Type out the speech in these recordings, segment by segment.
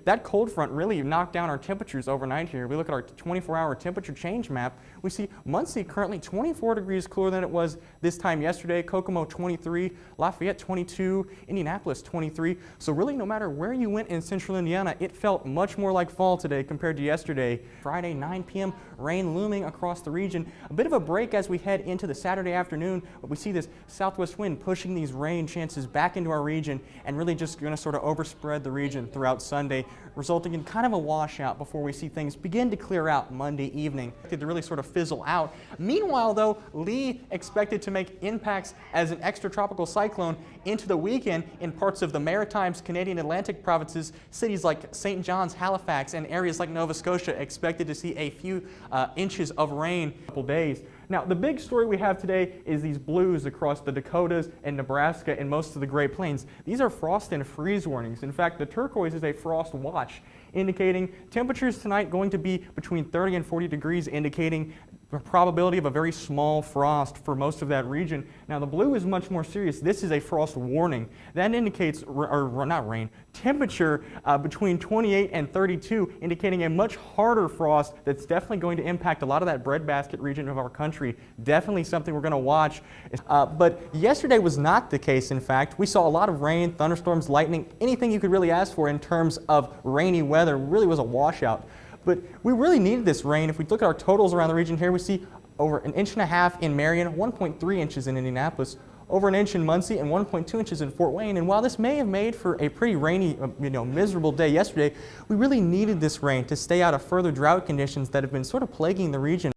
that cold front really knocked down our temperatures overnight here. We look at our 24-hour temperature change map. We see Muncie currently 24 degrees cooler than it was this time yesterday. Kokomo 23, Lafayette 22, Indianapolis 23. So really, no matter where you went in central Indiana, it felt much more like fall today compared to yesterday. Friday, 9 p.m., rain looming across the region. A bit of a break as we head into the Saturday afternoon, but we see this southwest wind pushing these rain chances back into our region and really just going to sort of overspread the region throughout Sunday, resulting in kind of a washout before we see things begin to clear out Monday evening. To really sort of fizzle out. Meanwhile, though, Lee expected to make impacts as an extratropical cyclone into the weekend in parts of the Maritimes, Canadian Atlantic provinces. Cities like St. John's, Halifax, and areas like Nova Scotia expected to see a few inches of rain in a couple days. Now, the big story we have today is these blues across the Dakotas and Nebraska and most of the Great Plains. These are frost and freeze warnings. In fact, the turquoise is a frost watch, indicating temperatures tonight going to be between 30 and 40 degrees, indicating the probability of a very small frost for most of that region. Now, the blue is much more serious. This is a frost warning. That indicates, not rain, temperature between 28 and 32, indicating a much harder frost that's definitely going to impact a lot of that breadbasket region of our country. Definitely something we're going to watch. But yesterday was not the case, in fact. We saw a lot of rain, thunderstorms, lightning, anything you could really ask for in terms of rainy weather. Really was a washout. But we really needed this rain. If we look at our totals around the region here, we see over 1.5 inches in Marion, 1.3 inches in Indianapolis, over 1 inch in Muncie, and 1.2 inches in Fort Wayne. And while this may have made for a pretty rainy, miserable day yesterday, we really needed this rain to stay out of further drought conditions that have been sort of plaguing the region.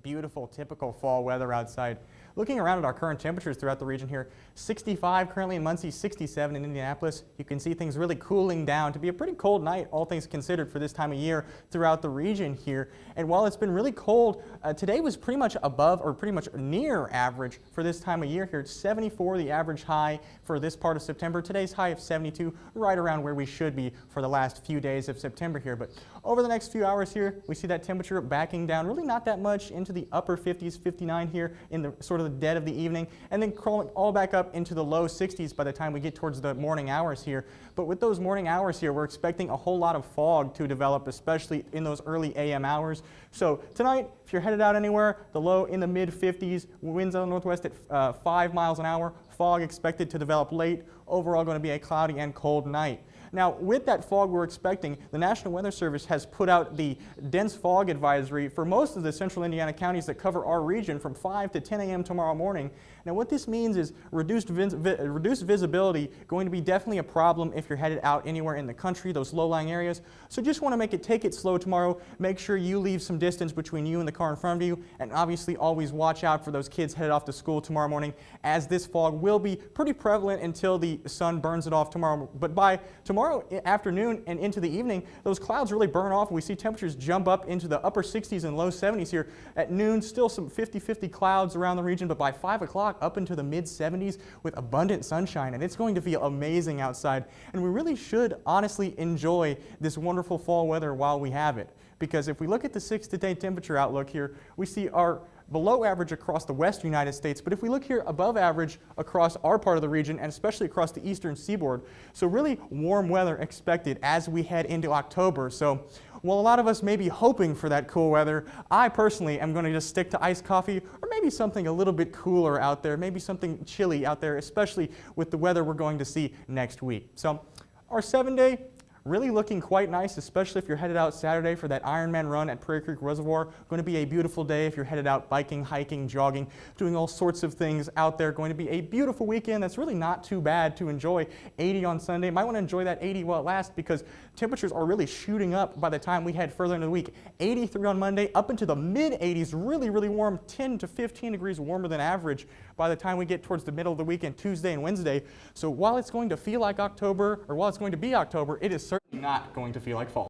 Beautiful, typical fall weather outside. Looking around at our current temperatures throughout the region here, 65 currently in Muncie, 67 in Indianapolis. You can see things really cooling down to be a pretty cold night, all things considered, for this time of year throughout the region here. And while it's been really cold, today was pretty much above or pretty much near average for this time of year here. It's 74, the average high for this part of September. Today's high of 72, right around where we should be for the last few days of September here. But over the next few hours here, we see that temperature backing down, really not that much, into the upper 50s, 59 here in the sort of the dead of the evening, and then crawling all back up into the low 60s by the time we get towards the morning hours here. But with those morning hours here, we're expecting a whole lot of fog to develop, especially in those early AM hours. So tonight, if you're headed out anywhere, the low in the mid 50s, winds out of the northwest at 5 miles an hour, fog expected to develop late. Overall going to be a cloudy and cold night. Now, with that fog we're expecting, the National Weather Service has put out the dense fog advisory for most of the central Indiana counties that cover our region from 5 to 10 a.m. tomorrow morning. Now, what this means is reduced visibility, going to be definitely a problem if you're headed out anywhere in the country, those low-lying areas. So just want to take it slow tomorrow. Make sure you leave some distance between you and the car in front of you, and obviously always watch out for those kids headed off to school tomorrow morning, as this fog will be pretty prevalent until the sun burns it off tomorrow. But by tomorrow afternoon and into the evening, those clouds really burn off, and we see temperatures jump up into the upper 60s and low 70s here. At noon, still some 50-50 clouds around the region, but by 5 o'clock, up into the mid 70s with abundant sunshine, and it's going to feel amazing outside. And we really should honestly enjoy this wonderful fall weather while we have it, because if we look at the 6-day temperature outlook here, we see our below average across the western United States, but if we look here above average across our part of the region, and especially across the eastern seaboard, so really warm weather expected as we head into October. So while a lot of us may be hoping for that cool weather, I personally am going to just stick to iced coffee, or maybe something a little bit cooler out there, maybe something chilly out there, especially with the weather we're going to see next week. So our 7-day, really looking quite nice, especially if you're headed out Saturday for that Ironman run at Prairie Creek Reservoir. Going to be a beautiful day if you're headed out biking, hiking, jogging, doing all sorts of things out there. Going to be a beautiful weekend that's really not too bad to enjoy. 80 on Sunday. Might want to enjoy that 80 while it lasts, because temperatures are really shooting up by the time we head further into the week. 83 on Monday, up into the mid 80s, really, really warm, 10 to 15 degrees warmer than average by the time we get towards the middle of the weekend, Tuesday and Wednesday. So while it's going to feel like October, or while it's going to be October, it is certainly not going to feel like fall.